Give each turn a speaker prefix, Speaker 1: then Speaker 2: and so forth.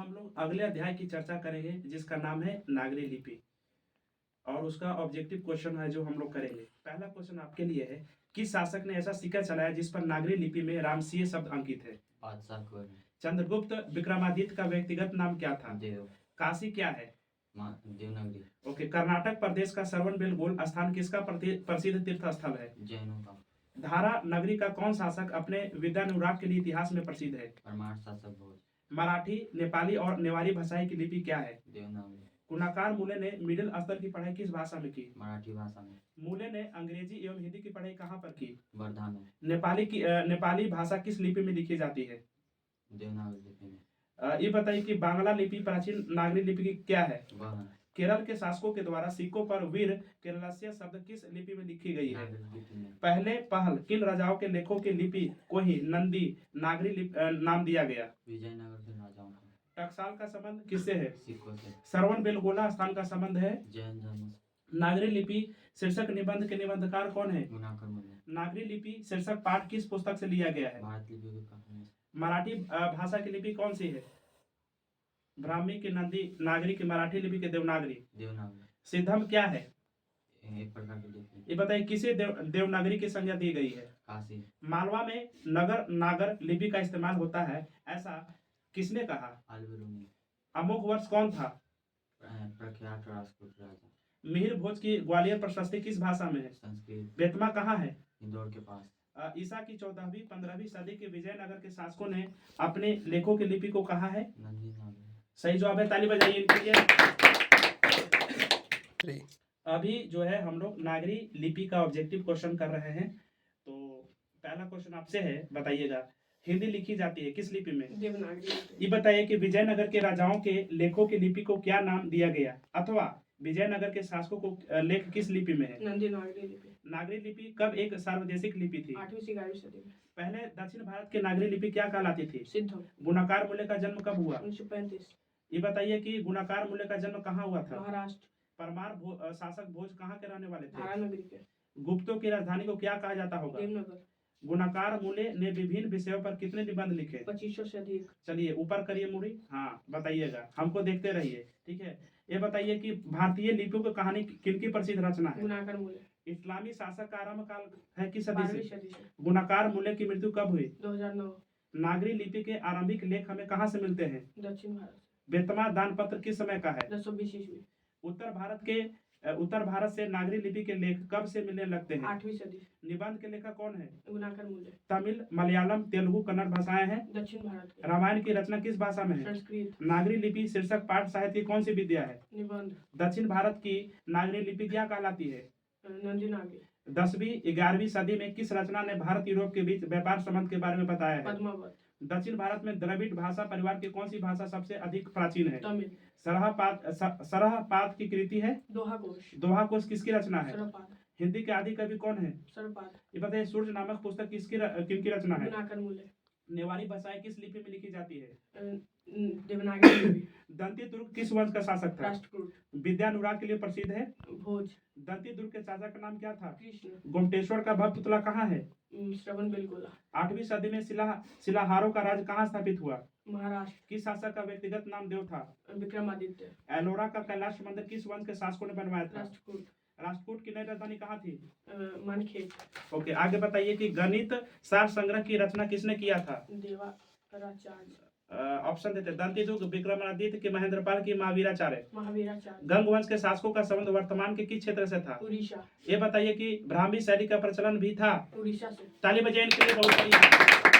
Speaker 1: हम लोग अगले अध्याय की चर्चा करेंगे जिसका नाम है नागरी लिपि और उसका ऑब्जेक्टिव क्वेश्चन है जो हम लोग करेंगे। पहला क्वेश्चन आपके लिए है, किस शासक ने ऐसा सिक्का चलाया जिस पर नागरी लिपि में रामसीय शब्द अंकित है?
Speaker 2: बादशाह अकबर।
Speaker 1: चंद्रगुप्त विक्रमादित्य का व्यक्तिगत नाम क्या था?
Speaker 2: देव।
Speaker 1: काशी क्या है?
Speaker 2: देवनागरी।
Speaker 1: ओके। कर्नाटक प्रदेश का श्रवणबेलगोला स्थान किसका प्रसिद्ध तीर्थ स्थल है?
Speaker 2: जैनों का।
Speaker 1: धारा नगरी का कौन शासक अपने विद्यानुराग के लिए इतिहास में प्रसिद्ध है?
Speaker 2: परमार शासक भोज।
Speaker 1: मराठी, नेपाली और नेवारी भाषाएं की लिपि क्या है?
Speaker 2: देवनागरी।
Speaker 1: कुनाकार मूले ने मिडिल स्तर की पढ़ाई किस भाषा में की?
Speaker 2: मराठी भाषा में।
Speaker 1: मूले ने अंग्रेजी एवं हिंदी की पढ़ाई कहाँ पर की?
Speaker 2: वर्धा में।
Speaker 1: नेपाली भाषा किस लिपि में लिखी जाती है?
Speaker 2: देवनागरी लिपि में।
Speaker 1: ये बताइए कि बांग्ला लिपि प्राचीन नागरी लिपि की क्या है?
Speaker 2: वह
Speaker 1: केरल के शासकों के द्वारा सिक्कों पर वीर केरलस्य शब्द किस लिपि में लिखी गई है?
Speaker 2: नागरी लिपि में।
Speaker 1: पहल किन राजाओं के लेखों की लिपि को ही नंदी नागरी नाम दिया गया?
Speaker 2: विजयनगर के राजाओं को।
Speaker 1: टकसाल का संबंध किससे है?
Speaker 2: सिक्कों से।
Speaker 1: श्रवणबेलगोला स्थान का संबंध है?
Speaker 2: जैन धर्म से।
Speaker 1: नागरी लिपि शीर्षक निबंध के निबंधकार कौन है?
Speaker 2: गुणाकर मूल्य।
Speaker 1: नागरी लिपि शीर्षक पाठ किस पुस्तक से लिया गया है?
Speaker 2: भारत लिपि की कहानी से।
Speaker 1: मराठी भाषा की लिपि कौन सी है? ब्राह्मी की नंदी नागरी की मराठी लिपि के देवनागरी।
Speaker 2: देवनागरी।
Speaker 1: सिद्धम क्या है?
Speaker 2: एक प्रकार की लिपि।
Speaker 1: ये बताइए किसे देवनागरी की संज्ञा दी गई है?
Speaker 2: काशी।
Speaker 1: मालवा में नगर नागर लिपि का इस्तेमाल होता है ऐसा किसने कहा?
Speaker 2: अलबरूनी।
Speaker 1: अमोघ वर्ष कौन था?
Speaker 2: प्रख्यात राजपूत राजा।
Speaker 1: मिहिर भोज की ग्वालियर प्रशस्ति किस भाषा में है?
Speaker 2: संस्कृत।
Speaker 1: बेतमा कहाँ है?
Speaker 2: इंदौर के पास।
Speaker 1: ईसा की 14वीं 15वीं सदी के विजयनगर के शासकों ने अपने लेखों की लिपि को कहा है?
Speaker 2: नंदी नागरी।
Speaker 1: सही जवाब है, ताली बजाइए इनके लिए। अभी जो है हम लोग नागरी लिपि का ऑब्जेक्टिव क्वेश्चन कर रहे हैं। तो पहला क्वेश्चन आपसे है, बताइएगा हिंदी लिखी जाती है किस लिपि में?
Speaker 3: देवनागरी।
Speaker 1: ये बताइए कि विजयनगर के राजाओं के लेखों की लिपि को क्या नाम दिया गया, अथवा विजयनगर के शासकों को लेख किस लिपि में है?
Speaker 3: नंदी नागरी लिपि।
Speaker 1: नागरी लिपि कब एक सार्वदेशिक लिपि थी?
Speaker 3: 8वीं से 11वीं सदी में।
Speaker 1: पहले दक्षिण भारत की नागरी लिपि क्या कहलाती थी?
Speaker 3: सिद्धम।
Speaker 1: गुणाकार मूल्य का जन्म कब हुआ?
Speaker 3: 1935।
Speaker 1: ये बताइए कि गुणाकार मूल्य का जन्म कहाँ हुआ था?
Speaker 3: महाराष्ट्र।
Speaker 1: परमार शासक भोज कहाँ के रहने वाले थे?
Speaker 3: धारा नगरी के।
Speaker 1: गुप्तों की राजधानी को क्या कहा जाता होगा?
Speaker 3: देवनगर।
Speaker 1: गुणाकार मूल्य ने विभिन्न विषयों पर कितने निबंध लिखे?
Speaker 3: 2500 से अधिक।
Speaker 1: चलिए ऊपर करिए मुड़ी, हाँ बताइएगा, हमको देखते रहिए, ठीक है। ये बताइए कि भारतीय लिपियों की कहानी किनकी प्रसिद्ध रचना है?
Speaker 3: गुणाकर मूल्य।
Speaker 1: इस्लामी शासक का आरंभ काल है किस सदी
Speaker 3: 12वीं
Speaker 1: से?
Speaker 3: सदी से।
Speaker 1: गुणाकार मूल्य की मृत्यु कब हुई?
Speaker 3: 2009।
Speaker 1: नागरी लिपि के आरंभिक लेख हमें कहाँ से मिलते हैं?
Speaker 3: दक्षिण भारत।
Speaker 1: बेतमा दान पत्र किस समय का है?
Speaker 3: 1020 ईस्वी।
Speaker 1: उत्तर भारत से नागरी लिपि के लेख कब से मिलने लगते हैं?
Speaker 3: 8वीं सदी।
Speaker 1: निबंध के लेखक कौन है?
Speaker 3: गुणाकर मूल्य।
Speaker 1: तमिल, मलयालम, तेलुगु, कन्नड़ भाषाएं हैं।
Speaker 3: दक्षिण भारत के।
Speaker 1: रामायण की रचना किस भाषा में है?
Speaker 3: संस्कृत।
Speaker 1: नागरी लिपि शीर्षक पाठ साहित्य की कौन सी विद्या है?
Speaker 3: निबंध।
Speaker 1: दक्षिण भारत की नागरी लिपि क्या कहलाती है?
Speaker 3: नंदी नागरी।
Speaker 1: 10वीं 11वीं सदी में किस रचना ने भारत यूरोप के बीच व्यापार संबंध के बारे में बताया है?
Speaker 3: पद्मावत।
Speaker 1: दक्षिण भारत में द्रविड़ भाषा परिवार की कौन सी भाषा सबसे अधिक प्राचीन है?
Speaker 3: तमिल।
Speaker 1: सरहपाद की कृति है?
Speaker 3: दोहा कोश।
Speaker 1: दोहा कोश किसकी रचना है?
Speaker 3: सरपाद।
Speaker 1: हिंदी के आदि कवि कौन है?
Speaker 3: सरपाद।
Speaker 1: ये बताइए सूर्य नामक पुस्तक किनकी रचना है?
Speaker 3: गुणाकर मूल्य।
Speaker 1: नेवारी भाषाएं किस लिपि में लिखी जाती है?
Speaker 3: देवनागरी लिपि।
Speaker 1: दंती दुर्ग किस वंश का शासक था?
Speaker 3: राष्ट्रकूट।
Speaker 1: विद्यानुराग के लिए प्रसिद्ध है?
Speaker 3: भोज।
Speaker 1: दंती दुर्ग के चाचा का नाम क्या था?
Speaker 3: कृष्ण।
Speaker 1: गोमटेश्वर का भव्य पुतला कहाँ है?
Speaker 3: श्रवणबेलगोला।
Speaker 1: 8वीं सदी में शिलाहारों का राज्य कहाँ स्थापित हुआ?
Speaker 3: महाराष्ट्र।
Speaker 1: किस शासक का व्यक्तिगत नाम देव था?
Speaker 3: विक्रमादित्य।
Speaker 1: एलोरा का कैलाश मंदिर किस वंश के शासकों ने बनवाया था?
Speaker 3: राष्ट्रकूट।
Speaker 1: राष्ट्रकूट की नई राजधानी कहाँ थी?
Speaker 3: मानखेत।
Speaker 1: ओके, आगे बताइए कि गणित सार संग्रह की रचना किसने किया था?
Speaker 3: देवाचार्य।
Speaker 1: ऑप्शन देते, दंती दुर्ग, विक्रमादित्य की, महेंद्रपाल की, महावीराचार्य।
Speaker 3: महावीराचार्य।
Speaker 1: गंग वंश के शासकों का संबंध वर्तमान के किस क्षेत्र से था?
Speaker 3: उड़ीसा।
Speaker 1: ये बताइए कि ब्राह्मी शैली का प्रचलन भी था?
Speaker 3: उड़ीसा से।
Speaker 1: ताली बजाइए इनके लिए बहुत बढ़िया।